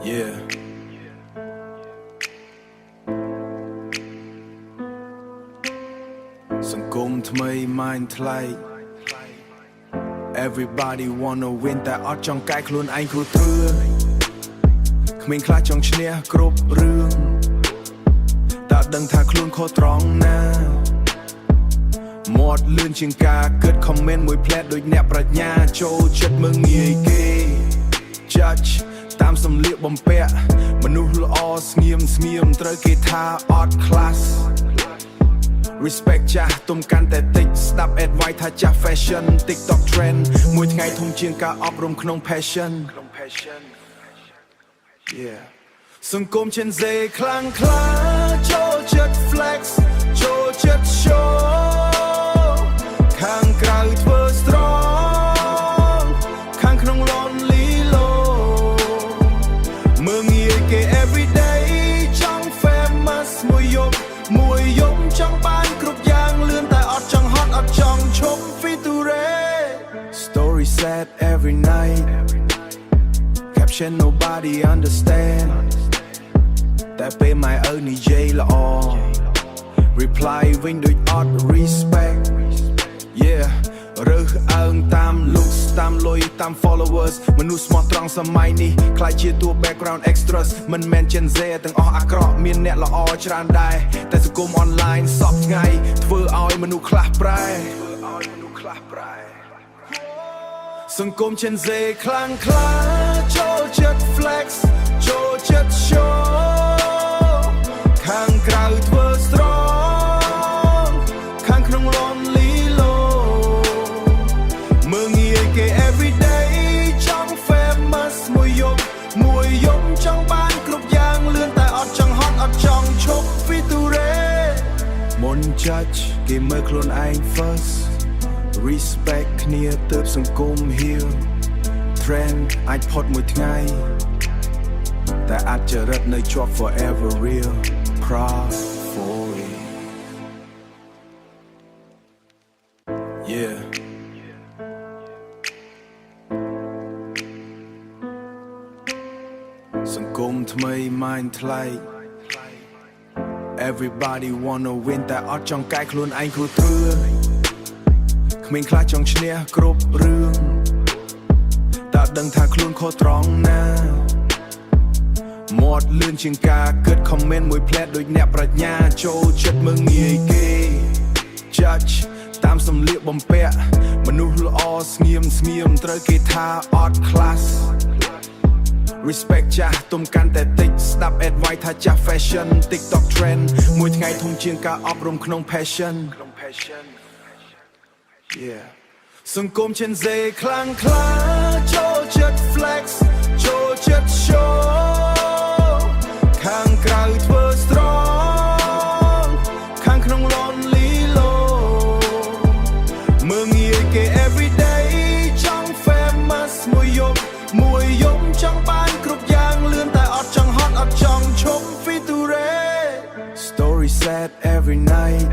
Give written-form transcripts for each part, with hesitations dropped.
Yeah. Sân côm thmây mind thay. Everybody wanna win តែអត់ចង់កែខ្លួនឯងគ្រូទ្រឿគ្មានខ្លាចចង់ឈ្នះគ្រប់រឿងតើដឹងថាខ្លួនខុសត្រង់ណាមាត់លឿនជាងការគិត comment មួយផ្លែតដូចអ្នកប្រាជ្ញាចូលចិត្តមើងងាយគេ judge តាមសម្លៀកបំពាក់មនុស្សល្អស្ងៀមត្រូវគេថាអត់ class respect ចាស់ទុំកាន់តែតិចស្ដាប់ advice ថាចាស់ fashion TikTok trend មួយថ្ងៃធំជាងការអប់រំក្នុង passion yeah សង្គម Gen Z ខ្លាំងក្លាចូលចិត្ត flex ចូលចិត្ត show ខាងក្រៅធ្វើ strong ខាងក្នុង lonely low មើងងាយគេ everyday ចង់ famous មួយយប់ចង់បានគ្រប់យ៉ាងលឿនតែអត់ចង់ហត់អត់ចង់ឈប់ feature story sad every night caption nobody understand តែពេលម៉ែឪនិយាយល្អ reply វិញដូចអត់ respect yeah រើសអើងតាម looks តាមលុយតាម followers មនុស្សស្មោះត្រង់សម័យនេះខ្លាចជាតួ background extras មិនមែន Gen Z ទាំងអស់អាក្រក់មានអ្នកល្អច្រើនដែរតែសង្គម online សពថ្ងៃធ្វើឲ្យមនុស្សខ្លះប្រែសង្គម Gen Z ខ្លាំងក្លាចូលចិត្ត flex ចូលចិត្ត show ខាងក្រៅធ្វើ strong ខាងក្នុង lonely low មើងងាយគេ everyday ចង់ famous មួយយប់ចង់បានគ្រប់យ៉ាងលឿនតែអត់ចង់ហត់អត់ចង់ឈប់ feature មុន judge គេមើលខ្លួនឯង first respect គ្នាទើបសង្គម heal trend អាចផុតមួយថ្ងៃតែអាចចរិតនៅជាប់ forever real proud for it yeah សង្គមថ្មី mind ថ្លៃ everybody wanna win តែអត់ចង់កែខ្លួនឯងគ្រូទ្រឿគ្មានខ្លាចចង់ឈ្នះគ្រប់រឿងតើដឹងថាខ្លួនខុសត្រង់ណាមាត់លឿនជាងការគិត comment មួយផ្លែតដូចអ្នកប្រាជ្ញាចូលចិត្តមើងងាយគេ judge តាមសម្លៀកបំពាក់មនុស្សល្អស្ងៀមត្រូវគេថាអត់ class respect ចាស់ទុំកាន់តែតិចស្ដាប់ advice ថាចាស់ fashion TikTok trend មួយថ្ងៃធំជាងការអប់រំក្នុង passion yeah សង្គម Gen Z ខ្លាំងក្លាចូលចិត្ត flex ចូលចិត្ត show ខាងក្រៅធ្វើ strong ខាងក្នុង lonely low មើងងាយគេ everyday ចង់ famous មួយយប់ចង់បានគ្រប់យ៉ាងលឿនតែអត់ចង់ហត់អត់ចង់ឈប់ feature story sad every night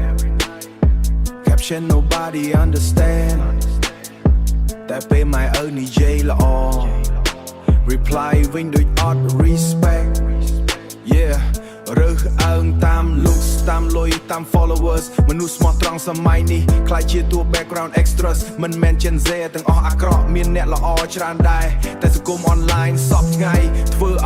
caption nobody understand តែពេលម៉ែឪនិយាយល្អ reply វិញដូចអត់ respect yeah រើសអើងតាម looks តាមលុយតាម followers មនុស្សស្មោះត្រង់សម័យនេះខ្លាចជាតួ background extras មិនមែន Gen Z ទាំងអស់អាក្រក់មានអ្នកល្អច្រើនដែរតែសង្គម online សពថ្ងៃធ្វើ